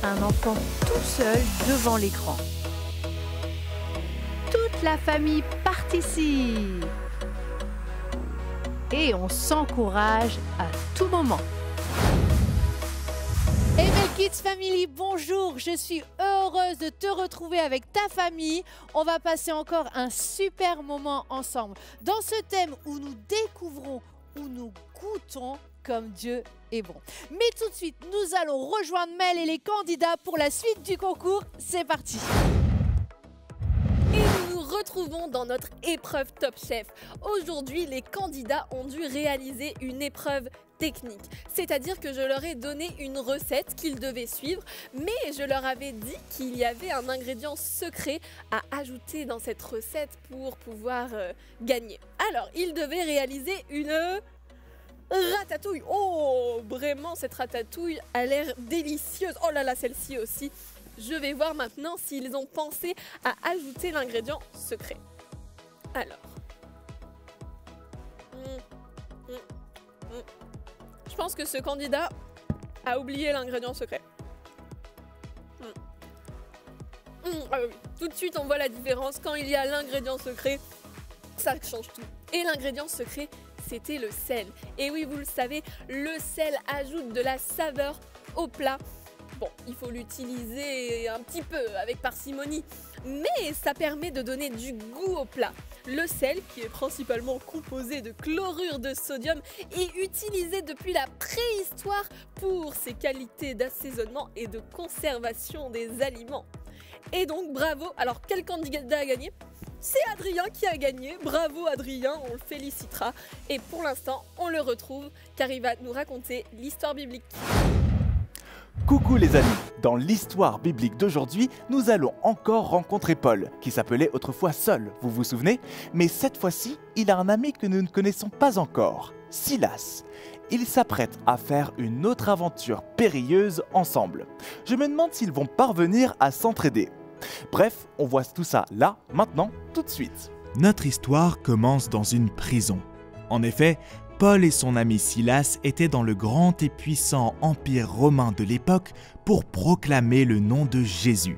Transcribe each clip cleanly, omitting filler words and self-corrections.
un enfant tout seul devant l'écran. Toute la famille participe. Et on s'encourage à tout moment. Hey Kids Family, bonjour, je suis heureuse de te retrouver avec ta famille. On va passer encore un super moment ensemble dans ce thème où nous découvrons, où nous goûtons comme Dieu est bon. Mais tout de suite, nous allons rejoindre Mel et les candidats pour la suite du concours. C'est parti! Et nous nous retrouvons dans notre épreuve Top Chef. Aujourd'hui, les candidats ont dû réaliser une épreuve technique. C'est-à-dire que je leur ai donné une recette qu'ils devaient suivre, mais je leur avais dit qu'il y avait un ingrédient secret à ajouter dans cette recette pour pouvoir gagner. Alors, ils devaient réaliser une ratatouille. Oh, vraiment, cette ratatouille a l'air délicieuse. Oh là là, celle-ci aussi. Je vais voir maintenant s'ils ont pensé à ajouter l'ingrédient secret. Alors. Je pense que ce candidat a oublié l'ingrédient secret. Ah oui. Tout de suite, on voit la différence. Quand il y a l'ingrédient secret, ça change tout. Et l'ingrédient secret, c'était le sel. Et oui, vous le savez, le sel ajoute de la saveur au plat. Bon, il faut l'utiliser un petit peu avec parcimonie, mais ça permet de donner du goût au plat. Le sel, qui est principalement composé de chlorure de sodium, est utilisé depuis la préhistoire pour ses qualités d'assaisonnement et de conservation des aliments. Et donc, bravo. Alors, quel candidat a gagné ? C'est Adrien qui a gagné. Bravo Adrien, on le félicitera. Et pour l'instant, on le retrouve car il va nous raconter l'histoire biblique. Coucou les amis, dans l'histoire biblique d'aujourd'hui, nous allons encore rencontrer Paul, qui s'appelait autrefois Saul, vous vous souvenez? Mais cette fois-ci, il a un ami que nous ne connaissons pas encore, Silas. Ils s'apprêtent à faire une autre aventure périlleuse ensemble. Je me demande s'ils vont parvenir à s'entraider. Bref, on voit tout ça là, maintenant, tout de suite. Notre histoire commence dans une prison. En effet, Paul et son ami Silas étaient dans le grand et puissant empire romain de l'époque pour proclamer le nom de Jésus.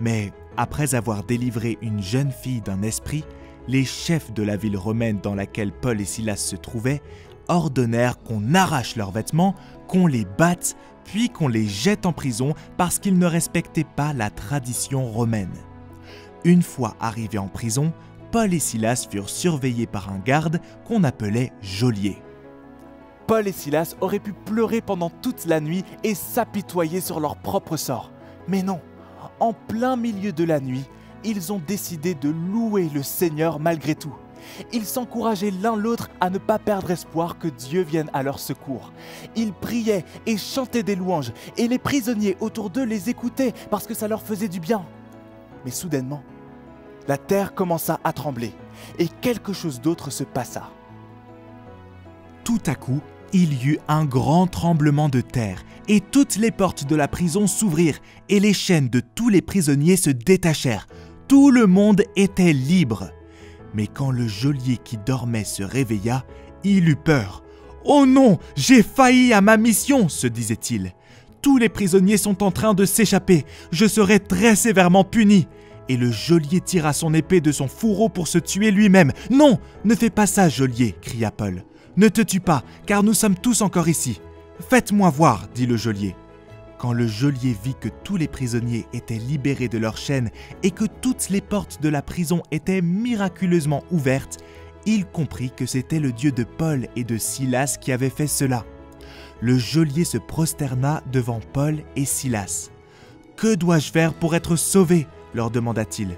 Mais après avoir délivré une jeune fille d'un esprit, les chefs de la ville romaine dans laquelle Paul et Silas se trouvaient ordonnèrent qu'on arrache leurs vêtements, qu'on les batte, puis qu'on les jette en prison parce qu'ils ne respectaient pas la tradition romaine. Une fois arrivés en prison, Paul et Silas furent surveillés par un garde qu'on appelait geôlier. Paul et Silas auraient pu pleurer pendant toute la nuit et s'apitoyer sur leur propre sort. Mais non, en plein milieu de la nuit, ils ont décidé de louer le Seigneur malgré tout. Ils s'encourageaient l'un l'autre à ne pas perdre espoir que Dieu vienne à leur secours. Ils priaient et chantaient des louanges, et les prisonniers autour d'eux les écoutaient parce que ça leur faisait du bien. Mais soudainement, la terre commença à trembler, et quelque chose d'autre se passa. Tout à coup, il y eut un grand tremblement de terre, et toutes les portes de la prison s'ouvrirent, et les chaînes de tous les prisonniers se détachèrent. Tout le monde était libre. Mais quand le geôlier qui dormait se réveilla, il eut peur. « Oh non, j'ai failli à ma mission !» se disait-il. « Tous les prisonniers sont en train de s'échapper. Je serai très sévèrement puni. » Et le geôlier tira son épée de son fourreau pour se tuer lui-même. « Non, ne fais pas ça, geôlier !» cria Paul. « Ne te tue pas, car nous sommes tous encore ici. »« Faites-moi voir, » dit le geôlier. Quand le geôlier vit que tous les prisonniers étaient libérés de leurs chaînes et que toutes les portes de la prison étaient miraculeusement ouvertes, il comprit que c'était le Dieu de Paul et de Silas qui avait fait cela. Le geôlier se prosterna devant Paul et Silas. « Que dois-je faire pour être sauvé ?» leur demanda-t-il.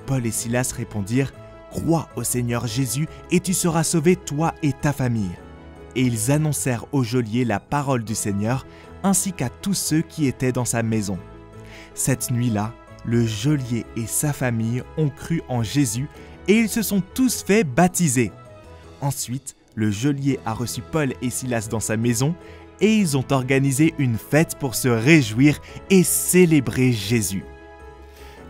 Paul et Silas répondirent « Crois au Seigneur Jésus et tu seras sauvé toi et ta famille. » Et ils annoncèrent au geôlier la parole du Seigneur ainsi qu'à tous ceux qui étaient dans sa maison. Cette nuit-là, le geôlier et sa famille ont cru en Jésus et ils se sont tous fait baptiser. Ensuite, le geôlier a reçu Paul et Silas dans sa maison et ils ont organisé une fête pour se réjouir et célébrer Jésus.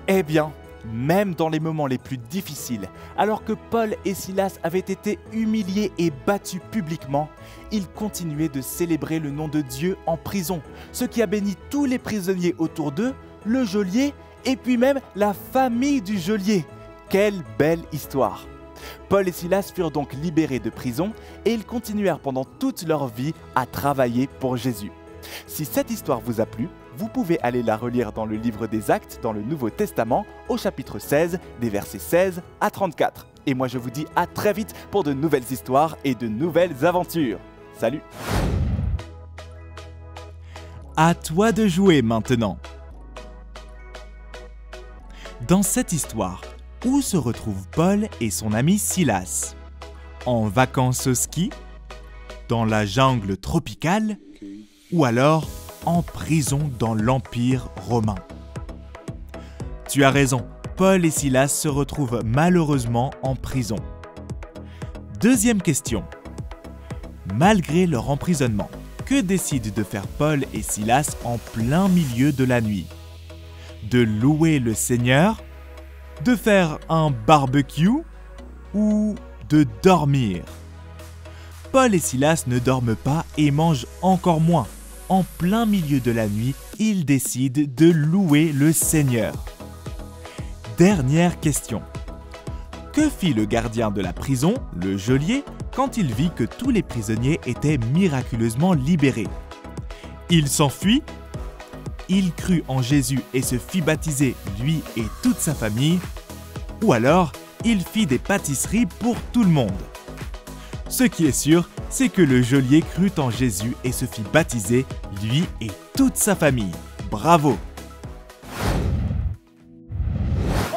Eh bien, Même dans les moments les plus difficiles, alors que Paul et Silas avaient été humiliés et battus publiquement, ils continuaient de célébrer le nom de Dieu en prison, ce qui a béni tous les prisonniers autour d'eux, le geôlier et puis même la famille du geôlier. Quelle belle histoire! Paul et Silas furent donc libérés de prison et ils continuèrent pendant toute leur vie à travailler pour Jésus. Si cette histoire vous a plu, vous pouvez aller la relire dans le livre des Actes dans le Nouveau Testament au chapitre 16 des versets 16 à 34. Et moi je vous dis à très vite pour de nouvelles histoires et de nouvelles aventures. Salut! À toi de jouer maintenant. Dans cette histoire, où se retrouvent Paul et son ami Silas? En vacances au ski? Dans la jungle tropicale? Ou alors en prison dans l'Empire romain? Tu as raison, Paul et Silas se retrouvent malheureusement en prison. Deuxième question. Malgré leur emprisonnement, que décident de faire Paul et Silas en plein milieu de la nuit? De louer le Seigneur? De faire un barbecue? Ou de dormir? Paul et Silas ne dorment pas et mangent encore moins. En plein milieu de la nuit, ils décident de louer le Seigneur. Dernière question. Que fit le gardien de la prison, le geôlier, quand il vit que tous les prisonniers étaient miraculeusement libérés? Il s'enfuit? Il crut en Jésus et se fit baptiser, lui et toute sa famille? Ou alors, il fit des pâtisseries pour tout le monde? Ce qui est sûr, c'est que le geôlier crut en Jésus et se fit baptiser, lui et toute sa famille. Bravo!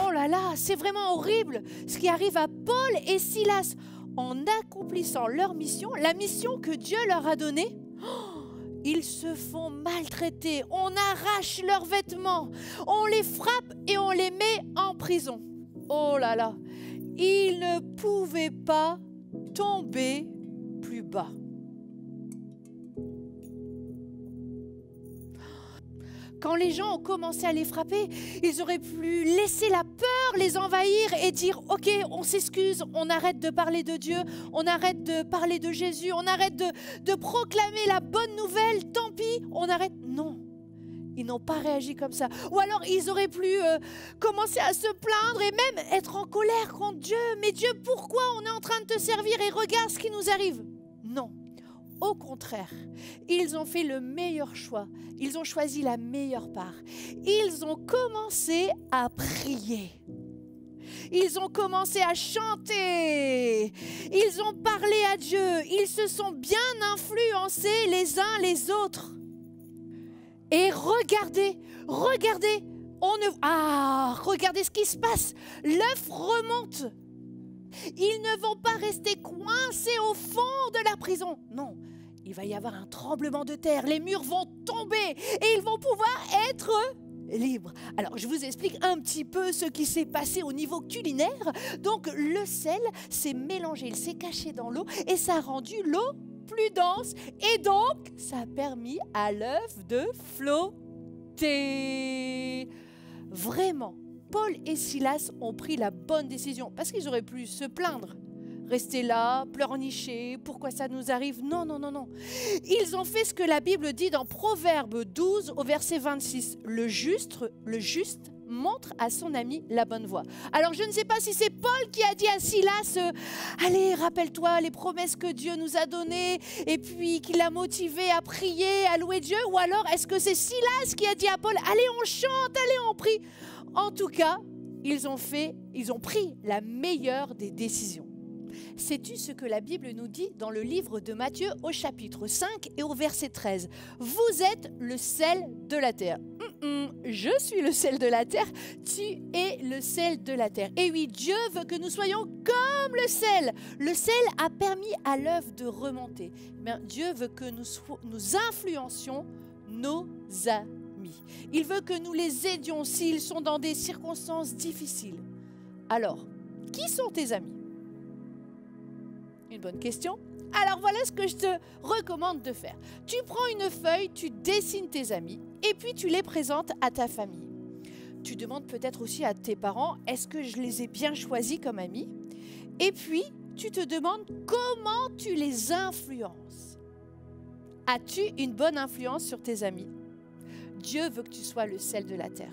Oh là là, c'est vraiment horrible ce qui arrive à Paul et Silas en accomplissant leur mission, la mission que Dieu leur a donnée. Ils se font maltraiter, on arrache leurs vêtements, on les frappe et on les met en prison. Oh là là, ils ne pouvaient pas tomber plus bas. Quand les gens ont commencé à les frapper, ils auraient pu laisser la peur les envahir et dire « Ok, on s'excuse, on arrête de parler de Dieu, on arrête de parler de Jésus, on arrête de proclamer la bonne nouvelle, tant pis, on arrête. » Non, ils n'ont pas réagi comme ça. Ou alors ils auraient pu commencer à se plaindre et même être en colère contre Dieu. « Mais Dieu, pourquoi on est en train de te servir et regarde ce qui nous arrive ?» Non. Au contraire, ils ont fait le meilleur choix. Ils ont choisi la meilleure part. Ils ont commencé à prier. Ils ont commencé à chanter. Ils ont parlé à Dieu. Ils se sont bien influencés les uns les autres. Et regardez, regardez. Regardez ce qui se passe. L'œuf remonte. Ils ne vont pas rester coincés au fond de la prison. Non, il va y avoir un tremblement de terre. Les murs vont tomber et ils vont pouvoir être libres. Alors, je vous explique un petit peu ce qui s'est passé au niveau culinaire. Donc, le sel s'est mélangé, il s'est caché dans l'eau et ça a rendu l'eau plus dense. Et donc, ça a permis à l'œuf de flotter. Vraiment. Paul et Silas ont pris la bonne décision parce qu'ils auraient pu se plaindre, rester là, pleurnicher, pourquoi ça nous arrive? Non, non, non, non. Ils ont fait ce que la Bible dit dans Proverbe 12 au verset 26. Le juste montre à son ami la bonne voie. Alors je ne sais pas si c'est Paul qui a dit à Silas allez, rappelle-toi les promesses que Dieu nous a données et puis qui l'a motivé à prier, à louer Dieu, ou alors est-ce que c'est Silas qui a dit à Paul allez on chante, allez on prie? En tout cas, ils ont pris la meilleure des décisions. Sais-tu ce que la Bible nous dit dans le livre de Matthieu au chapitre 5 et au verset 13? Vous êtes le sel de la terre. Je suis le sel de la terre, tu es le sel de la terre. Et oui, Dieu veut que nous soyons comme le sel. Le sel a permis à l'œuf de remonter. Mais Dieu veut que nous influencions nos amis. Il veut que nous les aidions s'ils sont dans des circonstances difficiles. Alors, qui sont tes amis? Une bonne question. Alors voilà ce que je te recommande de faire. Tu prends une feuille, tu dessines tes amis et puis tu les présentes à ta famille. Tu demandes peut-être aussi à tes parents, est-ce que je les ai bien choisis comme amis? Et puis, tu te demandes comment tu les influences. As-tu une bonne influence sur tes amis? Dieu veut que tu sois le sel de la terre.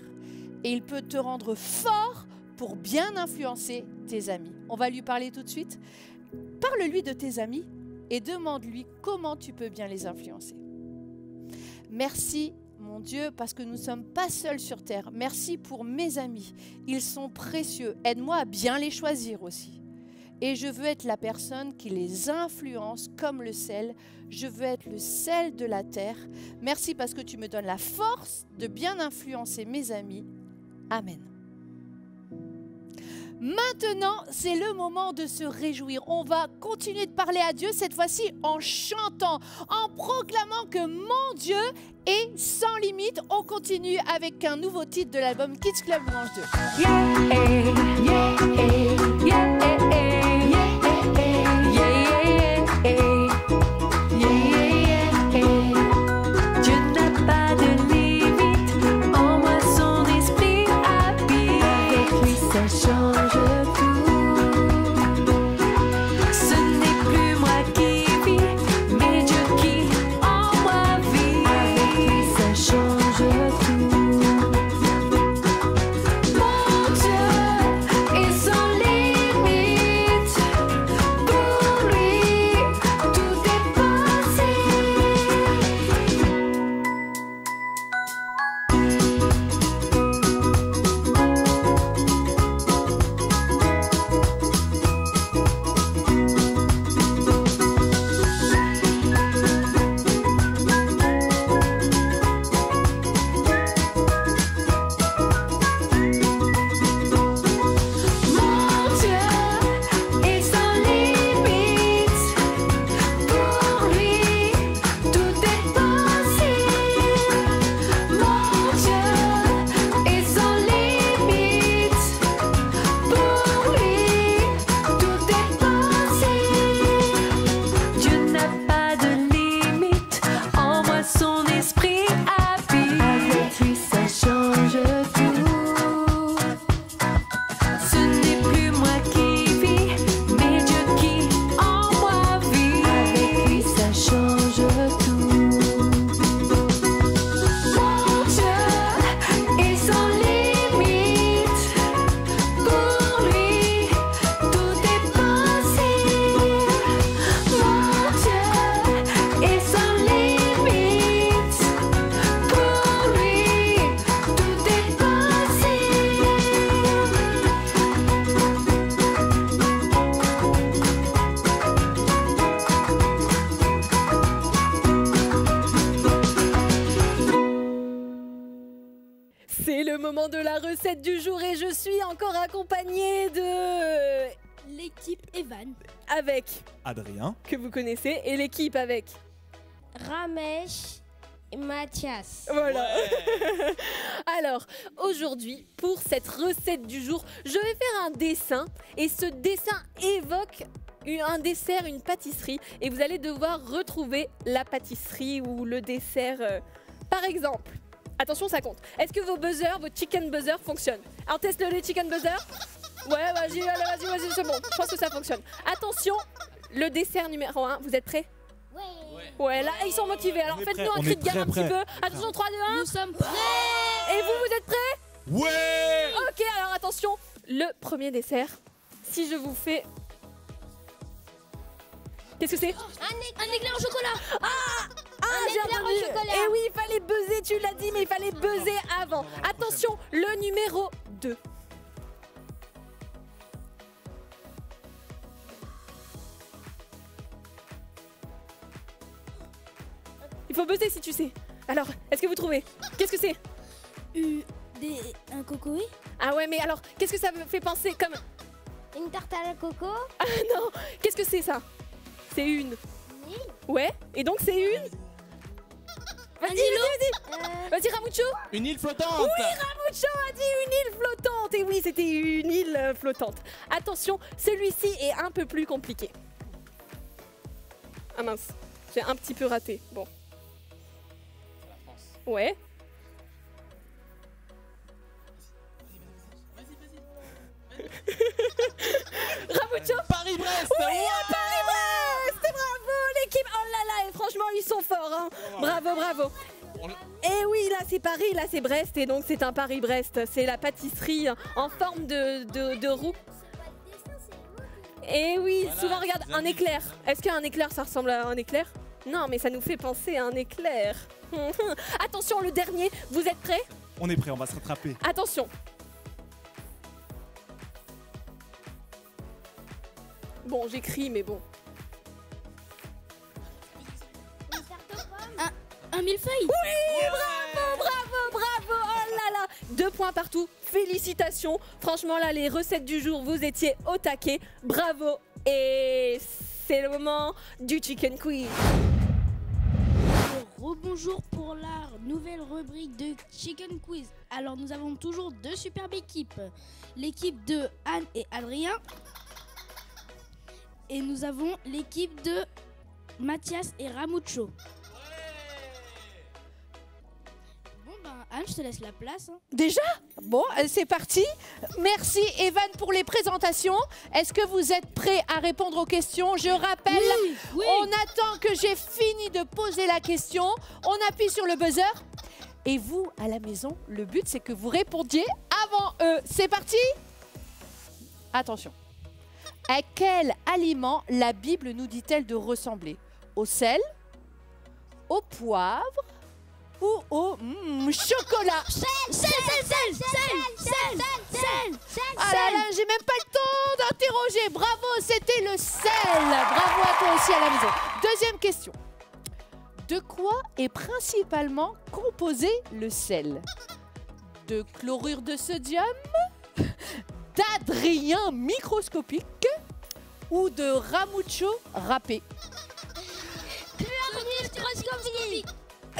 Et il peut te rendre fort pour bien influencer tes amis. On va lui parler tout de suite. Parle-lui de tes amis et demande-lui comment tu peux bien les influencer. Merci, mon Dieu, parce que nous ne sommes pas seuls sur terre. Merci pour mes amis. Ils sont précieux. Aide-moi à bien les choisir aussi. Et je veux être la personne qui les influence comme le sel. Je veux être le sel de la terre. Merci parce que tu me donnes la force de bien influencer mes amis. Amen. Maintenant, c'est le moment de se réjouir. On va continuer de parler à Dieu, cette fois-ci en chantant, en proclamant que mon Dieu est sans limite. On continue avec un nouveau titre de l'album Kids Club Louange 2. Dieu n'a pas de limite, en moi son esprit habite. Avec lui ça change tout. Ce n'est plus moi qui vis, mais Dieu qui en moi vit. Avec lui ça change tout. Mon Dieu est sans limite, pour lui tout est possible. Mon Dieu est sans limite, pour lui tout est possible. Mon Dieu est sans limite, pour lui tout est possible. Dieu n'a pas de limite, en moi son esprit habite. Avec lui ça change tout. Ce n'est plus moi qui vis, mais Dieu qui en moi vit. Avec lui ça change tout. Mon Dieu est sans limite, pour lui tout est possible. Mon Dieu est sans limite, pour lui tout est possible. C'est le moment de la recette du jour et je suis encore accompagnée de... L'équipe Evan, avec, Adrien. que vous connaissez, et l'équipe avec. Ramesh et Mathias. Voilà. Alors, aujourd'hui, pour cette recette du jour, je vais faire un dessin et ce dessin évoque un dessert, une pâtisserie et vous allez devoir retrouver la pâtisserie ou le dessert. Par exemple, attention, ça compte. Est-ce que vos buzzers, vos chicken buzzers fonctionnent? Alors, teste les chicken buzzers. Ouais, vas-y, allez, vas-y, c'est bon. Je pense que ça fonctionne. Attention, le dessert numéro 1, vous êtes prêts? Ouais, là, ils sont motivés. Alors, On est faites-nous prêts, un on cri est de guerre un très petit peu. prêts. Attention, 3, 2, 1. Nous sommes prêts. Et vous êtes prêts? Ouais! Ok, alors attention, le premier dessert, si je vous fais... Qu'est-ce que c'est? Un éclair au chocolat. J'ai éclair au entendu. chocolat. Et oui, il fallait buzzer, tu l'as dit, mais il fallait buzzer avant. Attention, le numéro 2. Il faut buzzer si tu sais. Alors, est-ce que vous trouvez? Qu'est-ce que c'est? Un coco, oui. Ah ouais, mais alors, qu'est-ce que ça me fait penser comme... Une tarte à la coco. Ah non, qu'est-ce que c'est ça? C'est une. Ouais, et donc c'est une... Vas-y, vas-y. Vas-y, Ramucho. Une île flottante. Oui, Ramucho a dit une île flottante. Et oui, c'était une île flottante. Attention, celui-ci est un peu plus compliqué. Ah mince, j'ai un petit peu raté. Bon. Ouais. hein. Bravo, bravo. Et oui, là c'est Paris, là c'est Brest, et donc c'est un Paris-Brest. C'est la pâtisserie en forme de roue. Et oui, Voilà, souvent regarde, un éclair. Est-ce qu'un éclair ça ressemble à un éclair? Non, mais ça nous fait penser à un éclair. Attention, le dernier, vous êtes prêts? On est prêt, on va se rattraper. Attention. Bon, j'écris, mais bon. Un millefeuille. Bravo, oh là là, 2 points partout, félicitations. Franchement là, les recettes du jour, vous étiez au taquet, bravo. Et c'est le moment du Chicken Quiz. Rebonjour pour la nouvelle rubrique de Chicken Quiz. Alors nous avons toujours 2 superbes équipes. L'équipe de Anne et Adrien. Et nous avons l'équipe de Mathias et Ramucho. Bon ben Anne, je te laisse la place. Hein. Déjà? Bon, c'est parti. Merci Evan pour les présentations. Est-ce que vous êtes prêts à répondre aux questions? Je rappelle, Oui. on attend que j'ai fini de poser la question. On appuie sur le buzzer. Et vous, à la maison, le but, c'est que vous répondiez avant eux. C'est parti? Attention. À quel aliment la Bible nous dit-elle de ressembler? Au sel? Au poivre? Ou au chocolat? Sel. Ah là là, j'ai même pas le temps d'interroger. Bravo, c'était le sel. Bravo à toi aussi à la maison. Deuxième question. De quoi est principalement composé le sel? De chlorure de sodium? D'Adrien microscopique? Ou de Ramucho râpé?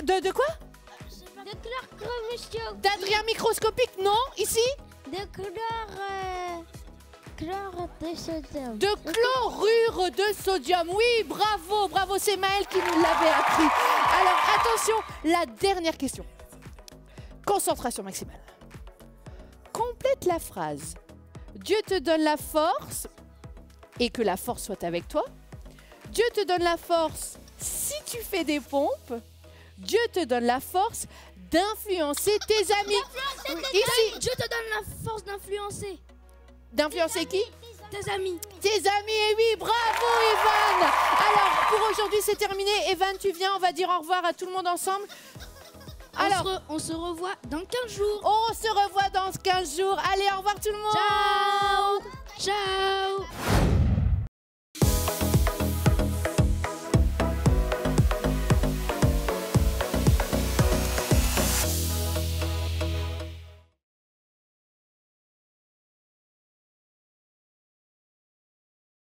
De quoi? D'Adrien microscopique, non? Ici? De chlore de sodium. De chlorure de sodium. Oui, bravo, bravo, c'est Maëlle qui nous l'avait appris. Alors, attention, la dernière question. Concentration maximale. Complète la phrase. Dieu te donne la force et que la force soit avec toi. Dieu te donne la force si tu fais des pompes. Dieu te donne la force d'influencer tes amis. Ici, Dieu te donne la force d'influencer d'influencer qui? tes amis. Tes amis, et oui, bravo Evan. Alors, pour aujourd'hui, c'est terminé. Evan, tu viens, on va dire au revoir à tout le monde ensemble. Alors, On se revoit dans 15 jours. on se revoit dans 15 jours. Allez, au revoir tout le monde. Ciao.